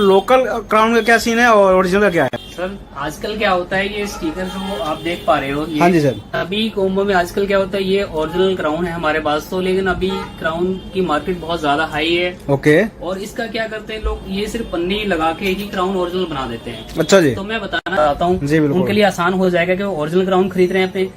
Local crown का क्या scene है और ओरिजिनल का क्या है? सर आजकल क्या होता है, ये स्टिकर जो आप देख पा रहे हो ये, हाँ जी सर। अभी कोम्बो में आजकल क्या होता है, ये ओरिजिनल क्राउन है हमारे पास तो, लेकिन अभी क्राउन की मार्केट बहुत ज्यादा हाई है। ओके। और इसका क्या करते हैं लोग, ये सिर्फ पन्नी लगा के ही क्राउन ओरिजिनल बना देते हैं। अच्छा जी। तो मैं बताना चाहता हूँ जी बिल्कुल। उनके लिए आसान हो जाएगा कि वो ओरिजिनल क्राउन खरीद रहे हैं अपने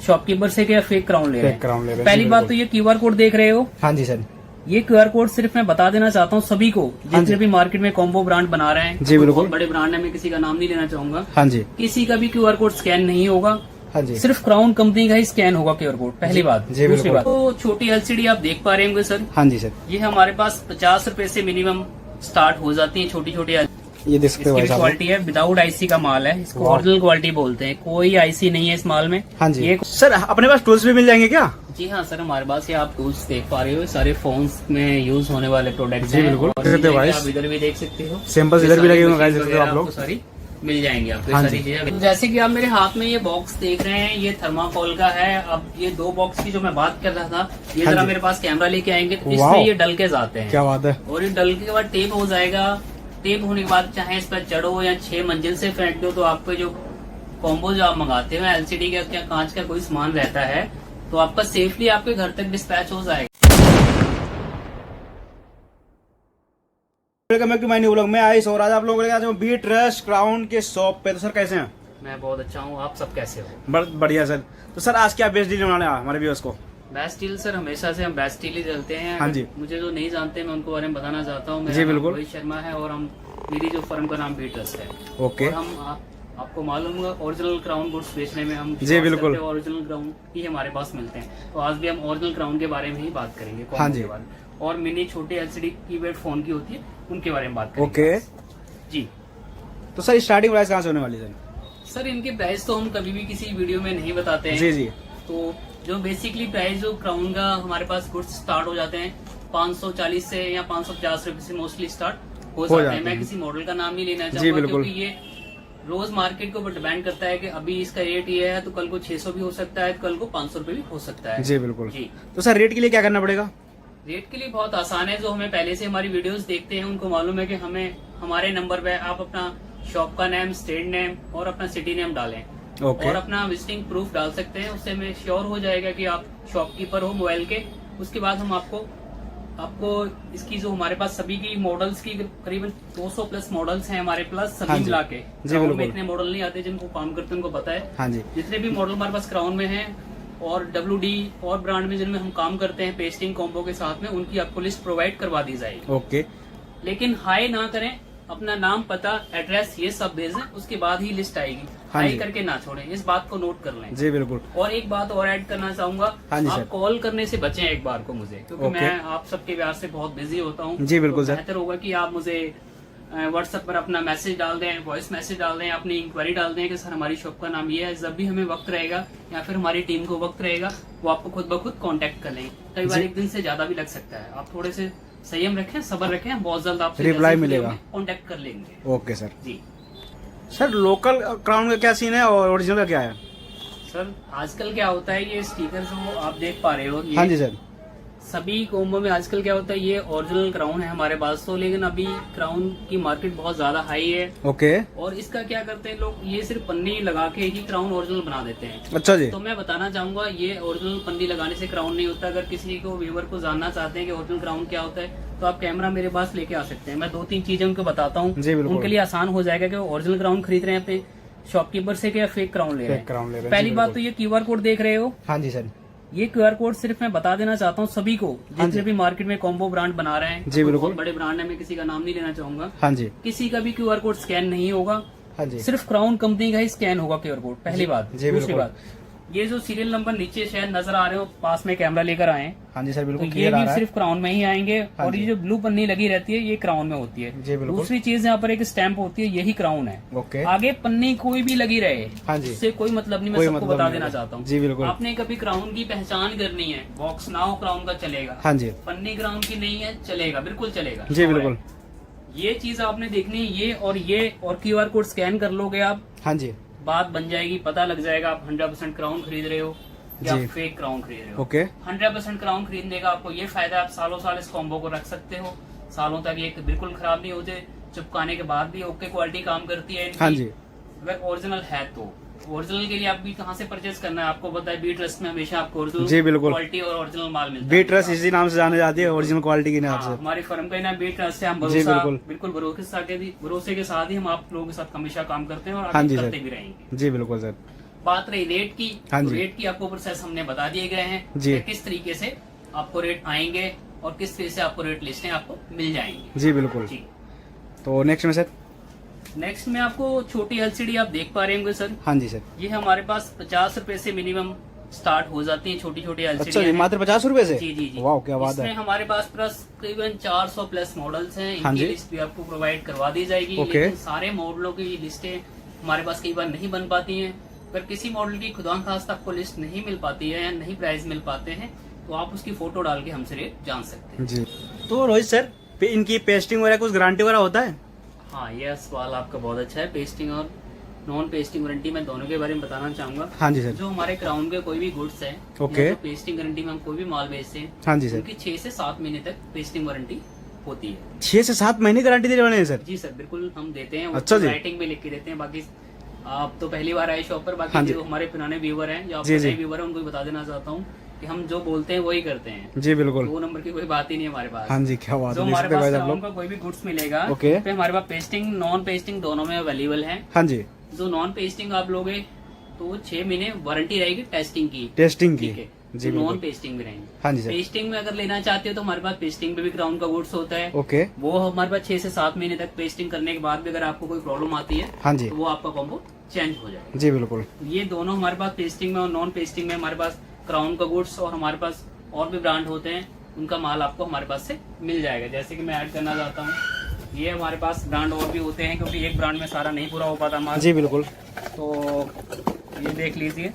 शॉपकीपर से, क्या फेक क्राउन ले रहे हैं। पहली बात तो ये QR कोड देख रहे हो। हाँ जी सर। ये QR कोड सिर्फ मैं बता देना चाहता हूँ सभी को, जितने भी मार्केट में कॉम्बो ब्रांड बना रहे हैं। जी बिल्कुल। बड़े ब्रांड है, मैं किसी का नाम नहीं लेना चाहूंगा। हाँ जी। किसी का भी QR कोड स्कैन नहीं होगा। हाँ जी। सिर्फ क्राउन कंपनी का ही स्कैन होगा QR कोड, पहली बात। जी दूसरी बात, तो छोटी LCD आप देख पा रहे होंगे सर। हाँ जी सर। ये हमारे पास 50 रुपए से मिनिमम स्टार्ट हो जाती है छोटी छोटी। ये देख सकते हो इसकी क्वालिटी है, विदाउट IC का माल है, इसको ओरिजिनल क्वालिटी बोलते हैं। कोई IC नहीं है इस माल में। हाँ जी। ये सर अपने पास टूल्स भी मिल जाएंगे क्या? जी हाँ सर, हमारे पास ये आप टूल्स देख पा रहे हो, सारे फोन्स में यूज होने वाले प्रोडक्ट्स जी हैं। बिल्कुल। और आप इधर भी देख सकते हो, सैंपल्स इधर भी लगे हुए हैं, देख सकते हो आप लोग। सारी मिल जाएंगे आपको हाँ सारी चीजें। जैसे कि आप मेरे हाथ में ये बॉक्स देख रहे हैं, ये थर्माकोल का है। अब ये 2 बॉक्स की जो मैं बात कर रहा था, ये हाँ जरा जी। मेरे पास कैमरा लेके आएंगे तो इसमें ये डल के जाते हैं। क्या बात है। और ये डल के बाद टेप हो जाएगा। टेप होने के बाद चाहे इस पर चढ़ो या 6 मंजिल से फेंक दो, तो आपको जो कॉम्बो जो आप मंगाते हो LCD का क्या कांच का कोई सामान रहता है, तो आपका सेफली आपके घर तक डिस्पैच हो जाएगा। Welcome back to my new vlog. मैं आयुष और आज आप लोगों के आज बी ट्रस्ट क्राउन के शॉप पे। तो सर कैसे हैं? मैं बहुत अच्छा हूँ, आप सब कैसे हो? बढ़िया सर। तो सर आज क्या बेस्ट डील बनाने आया हमारे व्यूअर्स को? बेस्ट डील सर, हमेशा से हम बेस्ट डील ही चलते हैं। हाँ जी। मुझे जो नहीं जानते मैं उनको बारे में बताना चाहता हूँ। जी बिल्कुल। रोहित शर्मा है और हम मेरी जो फर्म का नाम बी ट्रस्ट है। ओके। और हम आपको मालूम होगा ओरिजिनल क्राउन गुड्स बेचने में हम जी बिल्कुल ओरिजिनल क्राउन ही हमारे पास मिलते हैं। तो आज भी हम ओरिजिनल क्राउन के बारे में ही बात करेंगे। हाँ जी। और मिनी छोटे LCD कीपैड फोन की होती है, उनके बारे में बात करेंगे। ओके जी। तो सर स्टार्टिंग प्राइस कहाँ से होने वाली है? सर इनके प्राइस तो हम कभी भी किसी वीडियो में नहीं बताते हैं। जी जी। तो जो बेसिकली प्राइस जो क्राउन का हमारे पास गुड्स स्टार्ट हो जाते हैं 540 से या 550 रुपए से मोस्टली स्टार्ट हो जाते हैं। मैं किसी मॉडल का नाम नहीं लेना चाहूंगा, क्योंकि ये रोज मार्केट के ऊपर डिपेंड करता है कि अभी इसका रेट ये है तो कल को 600 भी हो सकता है, कल को 500 रुपए भी हो सकता है। जी बिल्कुल जी। तो सर रेट के लिए क्या करना पड़ेगा? रेट के लिए बहुत आसान है। जो हमें पहले से हमारी वीडियोस देखते हैं उनको मालूम है कि हमें हमारे नंबर पे आप अपना शॉप का नेम, स्टेट नेम और अपना सिटी नेम डालें। ओके। और अपना विजिटिंग प्रूफ डाल सकते हैं। उससे हमें श्योर हो जाएगा कि आप शॉपकीपर हो मोबाइल के। उसके बाद हम आपको इसकी जो हमारे पास सभी की मॉडल्स की करीबन 200 प्लस मॉडल्स हैं हमारे पास, सभी मिला के। क्राउन में इतने मॉडल नहीं आते, जिनको काम करते हैं उनको पता है। हाँ जी। जितने भी मॉडल हमारे पास क्राउन में हैं और WD और ब्रांड में जिनमें हम काम करते हैं पेस्टिंग कॉम्बो के साथ में, उनकी आपको लिस्ट प्रोवाइड करवा दी जाएगी। ओके। लेकिन हाई ना करें, अपना नाम, पता, एड्रेस ये सब भेजें, उसके बाद ही लिस्ट आएगी। हाई करके ना छोड़ें, इस बात को नोट कर लें। जी बिल्कुल। और एक बात और ऐड करना चाहूंगा, आप कॉल करने से बचें एक बार को मुझे, क्योंकि मैं आप सबके व्याज से बहुत बिजी होता हूँ। जी बिल्कुल सर। बेहतर होगा कि आप मुझे व्हाट्सएप पर अपना मैसेज डाल दें, वॉइस मैसेज डाल दें, अपनी इंक्वायरी डाल दें कि सर हमारी शॉप का नाम ये है। जब भी हमें वक्त रहेगा या फिर हमारी टीम को वक्त रहेगा, वो आपको खुद ब खुद कांटेक्ट कर लेंगे। कई बार एक दिन से ज्यादा भी लग सकता है। आप थोड़े से संयम रखें, सब्र रखें, बहुत जल्द आपसे रिप्लाई मिलेगा, कांटेक्ट कर लेंगे। Okay sir. जी सर लोकल क्राउन का क्या सीन है और ओरिजिनल का क्या है? सर आजकल क्या होता है, ये स्टिकर जो आप देख पा रहे हो, हाँ जी सर। सभी कोम्बो में आजकल क्या होता है, ये ओरिजिनल क्राउन है हमारे पास तो, लेकिन अभी क्राउन की मार्केट बहुत ज्यादा हाई है। ओके। और इसका क्या करते हैं लोग, ये सिर्फ पन्नी लगा के ही क्राउन ओरिजिनल बना देते हैं। अच्छा जी। तो मैं बताना चाहूंगा, ये ओरिजिनल पन्नी लगाने से क्राउन नहीं होता। अगर किसी को व्यूअर को जानना चाहते हैं कि ओरिजिनल क्राउन क्या होता है, तो आप कैमरा मेरे पास लेके आ सकते हैं। मैं 2-3 चीजें उनको बताता हूँ, उनके लिए आसान हो जाएगा कि वो ओरिजिनल क्राउन खरीद रहे हैं अपने शॉपकीपर से या फेक क्राउन ले रहे हैं। पहली बात तो ये QR कोड देख रहे हो। हाँ जी सर। ये QR कोड सिर्फ मैं बता देना चाहता हूँ सभी को, जितने भी मार्केट में कॉम्बो ब्रांड बना रहे हैं। जी बिल्कुल। बड़े ब्रांड है, मैं किसी का नाम नहीं लेना चाहूंगा। हाँ जी। किसी का भी QR कोड स्कैन नहीं होगा। हाँ जी। सिर्फ क्राउन कंपनी का ही स्कैन होगा QR कोड, पहली बात। दूसरी बात, ये जो सीरियल नंबर नीचे शायद नजर आ रहे हो, पास में कैमरा लेकर आए। हाँ जी सर बिल्कुल। तो ये भी सिर्फ क्राउन में ही आएंगे। और ये जो ब्लू पन्नी लगी रहती है, ये क्राउन में होती है। जी बिल्कुल। दूसरी चीज यहाँ पर एक स्टैंप होती है, यही क्राउन है। ओके। आगे पन्नी कोई भी लगी रहे, हाँ जी, इससे कोई मतलब नहीं, मैं सबको बता देना चाहता हूँ। जी बिल्कुल। आपने कभी क्राउन की पहचान करनी है, बॉक्स ना हो क्राउन का चलेगा। हाँ जी। पन्नी क्राउन की नहीं है, चलेगा, बिल्कुल चलेगा। जी बिल्कुल। ये चीज आपने देखनी है, ये और QR कोड स्कैन कर लोगे आप। हाँ जी। बात बन जाएगी, पता लग जाएगा आप 100% क्राउन खरीद रहे हो या फेक क्राउन खरीद रहे हो। ओके। 100% क्राउन खरीदने का आपको ये फायदा है, आप सालों साल इस कॉम्बो को रख सकते हो। सालों तक ये बिल्कुल खराब नहीं होते। चिपकाने के बाद भी ओके क्वालिटी काम करती है इनकी। हाँ जी, अगर ओरिजिनल है तो ओरिजिनल के लिए आप भी कहाँ से परचेज करना है, आपको पता है बी ट्रस्ट में हमेशा आपको जी ओरिजिनल बिल्कुल, क्वालिटी और ओरिजिनल माल मिलता है। बी ट्रस्ट इसी नाम से जाने जाती है, ओरिजिनल क्वालिटी के नाम हाँ, से। हमारी फर्म का नाम बी ट्रस्ट है। हम जी भरोसा बिल्कुल, बिल्कुल भरोसे के साथ ही हम आप लोगों के साथ हमेशा काम करते हैं और हाँ आगे जी करते सर, भी रहेंगे। जी बिल्कुल सर। बात रही रेट की, हाँ तो जी। रेट की आपको प्रोसेस हमने बता दिए गए हैं जी। कि किस तरीके से आपको रेट आएंगे और किस तरीके से आपको रेट लिस्टें आपको मिल जाएंगी। जी बिल्कुल। जी। तो नेक्स्ट में सर? नेक्स्ट में आपको छोटी एलसीडी आप देख पा रहे होंगे सर। हाँ जी सर। ये हमारे पास 50 रुपए से मिनिमम स्टार्ट हो जाती है छोटी छोटी अच्छा एलसीडी। जी, मात्र 50 रुपए से? जी जी जी। वाह, क्या बात इसमें है। हमारे पास तकरीबन 400 प्लस मॉडल्स हैं। हाँ इनकी जी। लिस्ट भी आपको प्रोवाइड करवा दी जाएगी। ओके। लेकिन सारे मॉडलों की लिस्टें हमारे पास कई बार नहीं बन पाती हैं। अगर किसी मॉडल की खुदानख्वास्त आपको लिस्ट नहीं मिल पाती है या नहीं प्राइस मिल पाते हैं तो आप उसकी फोटो डाल के हमसे रेट जान सकते हैं। जी। तो रोहित सर, इनकी पेस्टिंग वगैरह कुछ गारंटी वगैरह होता है? हाँ, यह सवाल आपका बहुत अच्छा है। पेस्टिंग और नॉन पेस्टिंग वारंटी मैं दोनों के बारे में बताना चाहूंगा। हाँ जी सर। जो हमारे क्राउन के कोई भी गुड्स है, ओके। या जो पेस्टिंग वारंटी में हम कोई भी माल बेचते हैं, हाँ जी सर। उनकी 6 से 7 महीने तक पेस्टिंग वारंटी होती है। 6 से 7 महीने गारंटी देने वाले हैं सर? जी सर, बिल्कुल हम देते हैं। अच्छा जी। राइटिंग भी लिख के देते हैं। बाकी आप तो पहली बार आए शॉप पर, हाँ बाकी जी। जो हमारे पुराने व्यूवर हैं, जो जी, आपके जी। नए व्यूवर हैं, उनको भी बता देना चाहता हूँ कि हम जो बोलते हैं वही करते हैं। जी बिल्कुल। 2 नंबर की कोई बात ही नहीं है हमारे पास। हाँ जी, क्या बात जो है। हमारे देख सकते पास हैं भाई आप क्राउन लोग। का कोई भी गुड्स मिलेगा, ओके। तो हमारे पास पेस्टिंग नॉन पेस्टिंग दोनों में अवेलेबल है। हाँ जी। जो नॉन पेस्टिंग आप लोगे तो 6 महीने वारंटी रहेगी टेस्टिंग की। टेस्टिंग की? ठीक है। जी जो नॉन बिल्कुल। पेस्टिंग में रहेंगे। हाँ जी सर। पेस्टिंग में अगर लेना चाहते हो तो हमारे पास पेस्टिंग पे भी क्राउन का गुड्स होता है। ओके। वो हमारे पास 6 से 7 महीने तक पेस्टिंग करने के बाद भी अगर आपको कोई प्रॉब्लम आती है हाँ जी। तो वो आपका कॉम्बो चेंज हो जाएगा। जी बिल्कुल। ये दोनों हमारे पास पेस्टिंग में और नॉन पेस्टिंग में हमारे पास क्राउन का गुड्स और हमारे पास और भी ब्रांड होते हैं, उनका माल आपको हमारे पास से मिल जाएगा। जैसे कि मैं ऐड करना चाहता हूँ, ये हमारे पास ब्रांड और भी होते हैं क्योंकि एक ब्रांड में सारा नहीं पूरा हो पाता माल। जी बिल्कुल। तो ये देख लीजिए,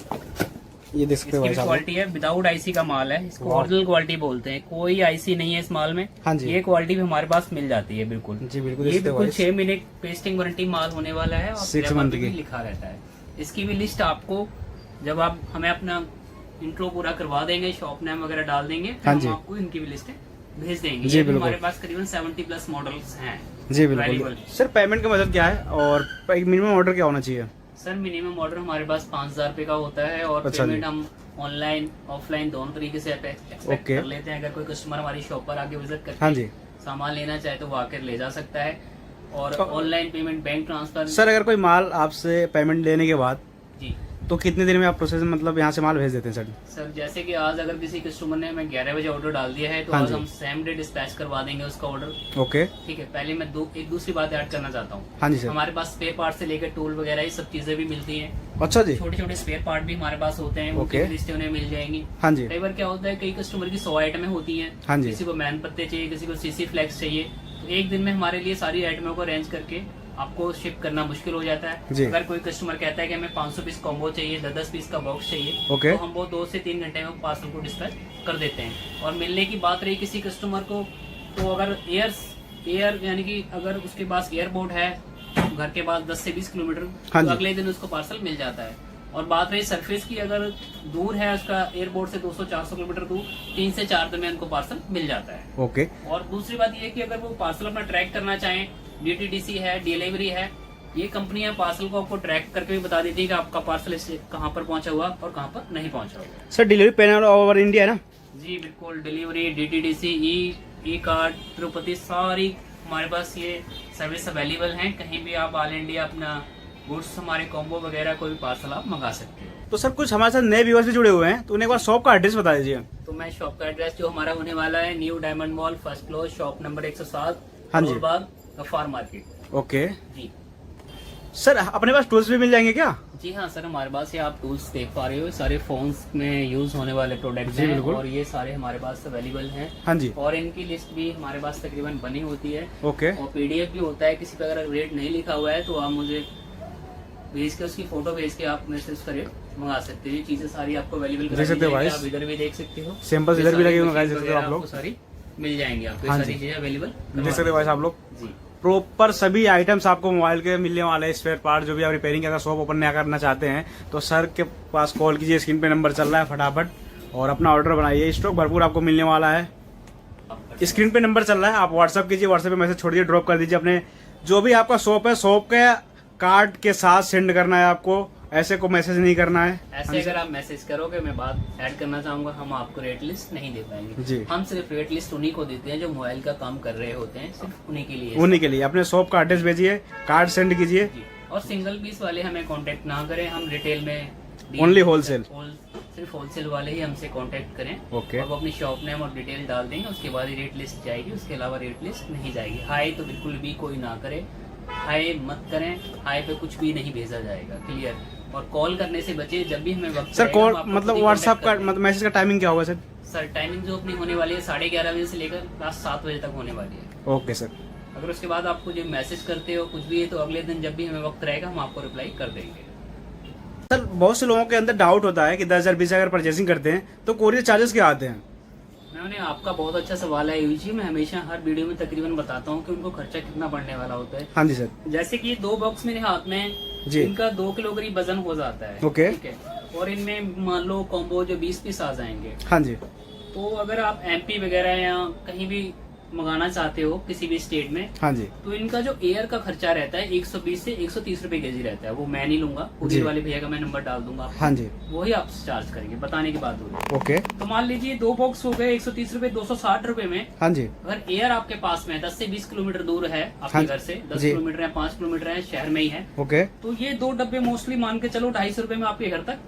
ये देख सकते इसकी हैं भाई भी साहब। क्वालिटी है, विदाउट आईसी का माल है। इसको वाह। ओरिजिनल क्वालिटी बोलते हैं। कोई आईसी नहीं है इस माल में। हाँ जी। ये क्वालिटी भी हमारे पास मिल जाती है बिल्कुल। जी बिल्कुल। ये देख सकते हैं बिल्कुल भाई। 6 महीने पेस्टिंग वारंटी माल होने वाला है और 6 फ्लेवर month पे भी की। लिखा रहता है। इसकी भी लिस्ट आपको जब आप हमें अपना इंट्रो पूरा करवा देंगे, शॉप नेम वगैरह डाल देंगे, फिर हाँ हम जी। आपको इनकी भी लिस्टें भेज देंगे। जी ये भी बिल्कुल। हमारे पास करीबन 70 प्लस मॉडल्स हैं। जी बिल्कुल। Available। सर, पेमेंट का मतलब क्या है और एक मिनिमम ऑर्डर क्या होना चाहिए? सर, मिनिमम ऑर्डर हमारे पास 5000 रुपए का होता है और अच्छा जी। पेमेंट हम ऑनलाइन ऑफलाइन दोनों तरीके से एक्सपेक्ट ओके। कर लेते हैं। अगर कोई कस्टमर हमारी शॉप पर आके विजिट करके हाँ जी। सामान लेना चाहे तो वो आकर ले जा सकता है। और तो- online payment bank transfer. Sir, अगर कोई माल आपसे पेमेंट लेने के बाद जी तो कितने दिन में आप प्रोसेस मतलब यहाँ से माल भेज देते हैं सर? सर, जैसे कि आज अगर किसी कस्टमर ने मैं 11 बजे ऑर्डर डाल दिया है तो हाँ आज जी। हम सेम डे डिस्पैच करवा देंगे उसका ऑर्डर। ओके। ठीक है। पहले मैं एक दूसरी बात ऐड करना चाहता हूँ। हाँ जी सर। हमारे पास स्पेयर पार्ट से लेकर टूल वगैरह ये सब चीजें भी मिलती हैं। अच्छा जी। छोटे छोटे स्पेयर पार्ट भी हमारे पास होते हैं, उनकी ओके। लिस्टें उन्हें मिल जाएंगी। हाँ जी। कई बार क्या होता है, कई कस्टमर की 100 आइटमें होती हैं। हाँ जी। किसी को मैन पत्ते चाहिए, किसी को सीसी फ्लेक्स चाहिए, तो एक दिन में हमारे लिए सारी आइटमों को अरेंज करके आपको शिप करना मुश्किल हो जाता है। जी। अगर कोई कस्टमर कहता है कि हमें 500 पीस कॉम्बो चाहिए, 10 पीस का बॉक्स चाहिए, ओके। तो हम वो 2 से 3 घंटे में पार्सल को डिस्पैच कर देते हैं। और मिलने की बात रही किसी कस्टमर को, तो अगर एयर यानी कि अगर उसके पास एयरपोर्ट है घर के पास 10 से 20 किलोमीटर, हाँ तो जी। अगले दिन उसको पार्सल मिल जाता है। और बात रही सरफेस की, अगर दूर है उसका एयरपोर्ट से 200-400 किलोमीटर दूर, 3 से 4 दिन में उनको पार्सल मिल जाता है। ओके। और दूसरी बात ये है कि अगर वो पार्सल अपना ट्रैक करना चाहें, DTDC है, डिलीवरी है, ये कंपनियां पार्सल को आपको ट्रैक करके भी बता देती है कि आपका पार्सल कहाँ पर पहुंचा हुआ और कहाँ पर नहीं पहुंचा हुआ। Sir, delivery pain all over India है ना? जी बिल्कुल। डिलीवरी, DTDC, ई कार्ड, तिरुपति, सारी हमारे पास ये सर्विस अवेलेबल है। कहीं भी आप ऑल इंडिया अपना गुड्स, हमारे कॉम्बो वगैरह कोई भी पार्सल आप मंगा सकते हो। तो सर, कुछ हमारे साथ नए व्यूअर्स भी जुड़े हुए हैं, तो उन्हें एक बार शॉप का एड्रेस बता दीजिए। तो मैं शॉप का एड्रेस जो हमारा होने वाला है, new diamond mall, first floor, shop number 107, हाँ जी। करोलबाग, गफ्फार मार्केट। ओके। जी सर, अपने पास टूल्स भी मिल जाएंगे क्या? जी हाँ सर, हमारे पास ये आप टूल्स देख पा रहे हो, सारे फोन्स में यूज होने वाले प्रोडक्ट्स जी, हैं बिल्कुल। और ये सारे हमारे पास अवेलेबल हैं। हाँ जी। और इनकी लिस्ट भी हमारे पास तकरीबन बनी होती है ओके। और PDF भी होता है। किसी पे अगर रेट नहीं लिखा हुआ है तो आप मुझे भेज के, उसकी फोटो भेज के आप मेरे से उसका रेट मंगा सकते हो। ये चीजें सारी आपको अवेलेबल देख सकते हो भाई। आप इधर भी देख सकते हो, सैंपल्स ये इधर भी सारी लगे हुए हैं, मशीन देख सकते हो वगैरह आप लोग। आपको सारी मिल जाएंगी। आपको हाँ ये सारी जी। चीजें अवेलेबल देख सकते हो भाई आप लोग, जी। प्रॉपर सभी आइटम्स आपको मोबाइल के मिलने वाले हैं। स्पेयर पार्ट जो भी आप रिपेयरिंग का शॉप ओपन करना चाहते हैं तो सर के पास कॉल कीजिए, स्क्रीन पे नंबर चल रहा है, फटाफट और अपना ऑर्डर बनाइए। स्टॉक भरपूर आपको मिलने वाला है। स्क्रीन पे नंबर चल रहा है, आप व्हाट्सअप कीजिए, व्हाट्सएप पे मैसेज छोड़ दीजिए, ड्रॉप कर दीजिए अपने जो भी आपका शॉप है, शॉप के कार्ड के साथ सेंड करना है आपको, ऐसे को मैसेज नहीं करना है। ऐसे अगर आप मैसेज करोगे, मैं बात ऐड करना चाहूंगा, हम आपको रेट लिस्ट नहीं दे पाएंगे जी। हम सिर्फ रेट लिस्ट उन्हीं को देते हैं जो मोबाइल का काम कर रहे होते हैं, सिर्फ उन्हीं के लिए। उन्हीं के लिए अपने शॉप का एड्रेस भेजिए, कार्ड सेंड कीजिए। जी। और सिंगल पीस वाले हमें कांटेक्ट ना करें, हम रिटेल में ओनली होलसेल, सिर्फ होलसेल वाले ही हमसे कांटेक्ट करें। ओके। और वो अपनी शॉप नेम और डिटेल डाल देंगे, उसके बाद ही रेट लिस्ट जाएगी, उसके अलावा रेट लिस्ट नहीं जाएगी। हाई तो बिल्कुल भी कोई ना करे, हाई मत करें, हाई पे कुछ भी नहीं भेजा जाएगा, क्लियर। और कॉल करने से बचे, जब भी हमें वक्त सर रहेगा, कॉल हम आपको मतलब खुद ही व्हाट्सएप contact का कर देंगे। मतलब मैसेज का टाइमिंग क्या होगा सर? सर टाइमिंग जो अपनी होने वाली है 11:30 बजे से लेकर रात 7 बजे तक होने वाली है। Okay sir. अगर उसके बाद आपको जो मैसेज करते हो कुछ भी है, तो अगले दिन जब भी हमें वक्त रहेगा हम आपको रिप्लाई कर देंगे। सर बहुत से लोगों के अंदर डाउट होता है कि 10,000 20,000 अगर परचेसिंग करते हैं तो कोरियर चार्जेस क्या आते हैं? मैंने आपका बहुत अच्छा सवाल है यूजी, मैं हमेशा हर वीडियो में तकरीबन बताता हूँ कि उनको खर्चा कितना पड़ने वाला होता है। हाँ जी सर। जैसे कि ये 2 बॉक्स मेरे हाथ में है, जी। इनका 2 किलो करीब वजन हो जाता है। ओके। ठीक है। और इनमें मान लो कॉम्बो जो 20 पीस आ जाएंगे, हाँ जी। तो अगर आप MP वगैरह या कहीं भी मंगाना चाहते हो किसी भी स्टेट में, हाँ जी। तो इनका जो एयर का खर्चा रहता है 120 से 130 रुपए केजी रहता है। वो मैं नहीं लूंगा, जी। कुरियर वाले भैया का मैं नंबर डाल दूंगा आपको। हाँ जी। वही आप चार्ज करेंगे, बताने की बात हो रही है। ओके। तो मान लीजिए 2 बॉक्स हो गए 130 रुपए, 260 रुपए में। हाँ जी। अगर एयर आपके पास में 10 से 20 किलोमीटर दूर है आपके हाँ घर से, 10 जी। किलोमीटर है, 5 किलोमीटर है, शहर में ही है, ओके। तो ये 2 डब्बे मोस्टली मान के चलो 250 रुपए में आपके घर तक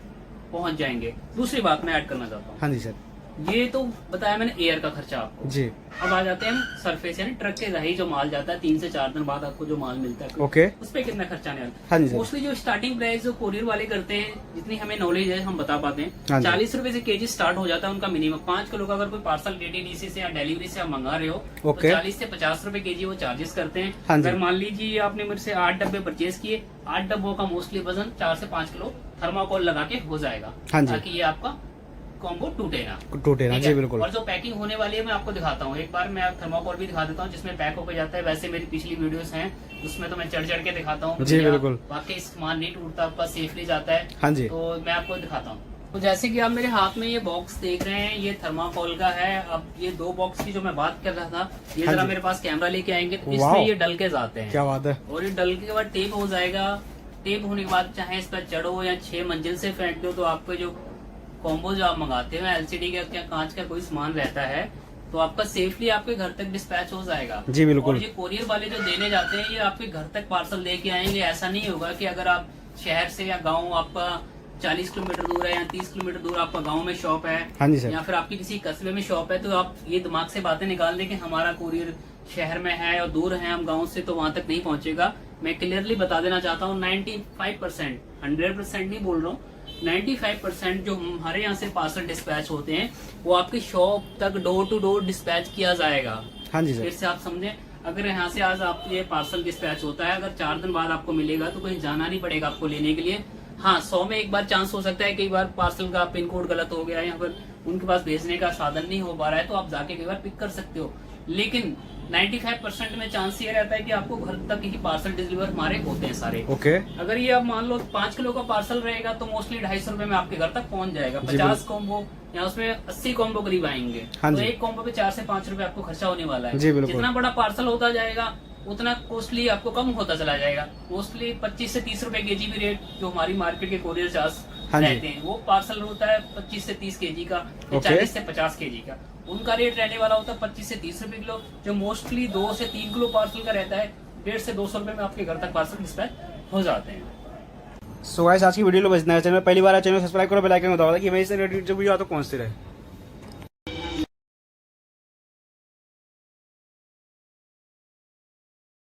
पहुंच जाएंगे। दूसरी बात मैं ऐड करना चाहता हूँ, हाँ जी सर। ये तो बताया मैंने एयर का खर्चा आपको। जी। अब आ जाते हैं हम सरफेस यानी ट्रक के रही जो माल जाता है, 3 से 4 दिन बाद आपको जो माल मिलता है, ओके। उस पर कितना खर्चा आने वाला। हाँ जी सर। मोस्टली जो स्टार्टिंग प्राइस जो कोरियर वाले करते हैं, जितनी हमें नॉलेज है हम बता पाते हाँ हैं, जी। 40 रुपए से केजी स्टार्ट हो जाता है उनका मिनिमम। 5 किलो का अगर कोई पार्सल DTDC से या डिलीवरी से आप मंगा रहे हो, तो ओके। 40 से 50 रुपए केजी वो चार्जेस करते हैं। हाँ जी। अगर मान लीजिए आपने मेरे से 8 डब्बे परचेज किए, 8 डब्बों का मोस्टली वजन 4 से 5 किलो थर्माकोल लगा के हो जाएगा, हाँ जी। ताकि ये आपका कॉम्बो टूटे ना। टूटे ना, ठीक जी है? बिल्कुल। और जो पैकिंग होने वाली है मैं आपको दिखाता हूँ। एक बार मैं थर्माकोल भी दिखा देता हूँ जिसमें पैक होकर जाता है। वैसे मेरी पिछली वीडियोस हैं उसमें तो मैं चढ़ चढ़ के दिखाता हूँ, जी बिल्कुल। वाकई सामान नहीं टूटता, आपका सेफली जाता है। हाँ जी। तो मैं आपको दिखाता हूँ। तो जैसे कि आप मेरे हाथ में ये बॉक्स देख रहे हैं, ये थर्माकोल का है। अब ये 2 बॉक्स की जो मैं बात कर रहा था, ये हाँ जरा जी। मेरे पास कैमरा लेके आएंगे तो वाओ। इसमें ये डल के जाते हैं। क्या बात है। और ये डल के बाद टेप हो जाएगा। टेप होने के बाद चाहे इस पर चढ़ो या 6 मंजिल से फेंक दो, तो आपके जो कॉम्बो जो आप मंगाते हो LCD का क्या कांच का कोई सामान रहता है, तो आपका सेफली आपके घर तक डिस्पैच हो जाएगा। जी बिल्कुल। और ये कोरियर वाले जो देने जाते हैं, ये आपके घर तक पार्सल लेके आएंगे। ऐसा नहीं होगा कि अगर आप शहर से या गांव आपका 40 किलोमीटर दूर है या 30 किलोमीटर दूर आपका गांव में शॉप है, हाँ जी सर। या फिर आपकी किसी कस्बे में शॉप है, तो आप ये दिमाग से बातें निकाल दें कि हमारा कोरियर शहर में है और दूर है, हम गांव से, तो वहां तक नहीं पहुंचेगा। मैं क्लियरली बता देना चाहता हूँ, 95%, 100% नहीं बोल रहा हूँ, 95% जो हमारे यहाँ से पार्सल डिस्पैच होते हैं वो आपकी शॉप तक डोर टू डोर डिस्पैच किया जाएगा। हाँ जी फिर सर। से आप समझें, अगर यहाँ से आज आप ये पार्सल डिस्पैच होता है, अगर 4 दिन बाद आपको मिलेगा तो कहीं जाना नहीं पड़ेगा आपको लेने के लिए। हाँ, 100 में एक बार चांस हो सकता है, कई बार पार्सल का पिन कोड गलत हो गया, या फिर उनके पास भेजने का साधन नहीं हो पा रहा है, तो आप जाके कई बार पिक कर सकते हो। लेकिन 95% में चांस ये रहता है कि आपको घर तक ही पार्सल डिलीवर हमारे होते हैं सारे। ओके। अगर ये आप मान लो 5 किलो का पार्सल रहेगा तो मोस्टली 250 रुपए में आपके घर तक पहुंच जाएगा। 50 कॉम्बो या उसमें 80 कॉम्बो करीब आएंगे, हाँ तो जी। एक कॉम्बो पे 4 से 5 रुपए आपको खर्चा होने वाला है। जी बिल्कुल। जितना बड़ा पार्सल होता जाएगा उतना कॉस्टली आपको कम होता चला जाएगा। मोस्टली 25 से 30 रुपए केजी भी रेट जो हमारी मार्केट के कोरियर चार्ज हाँ जी। रहते हैं, वो पार्सल होता है 25 से 30 केजी का, या ओके। 40 से 50 केजी का। उनका रेट रहने वाला होता है 25 से 30 रुपए किलो। जो मोस्टली 2 से 3 किलो पार्सल का रहता है, 150 से 200 रुपए में आपके घर तक पार्सल डिस्पैच हो जाते हैं। सो गाइस आज की वीडियो में बस इतना है। चैनल में पहली बार है, चैनल सब्सक्राइब करो, बेल आइकन दबाओ ताकि मैं इस रिलेटेड जो वीडियो आता है पहुंचती रहे।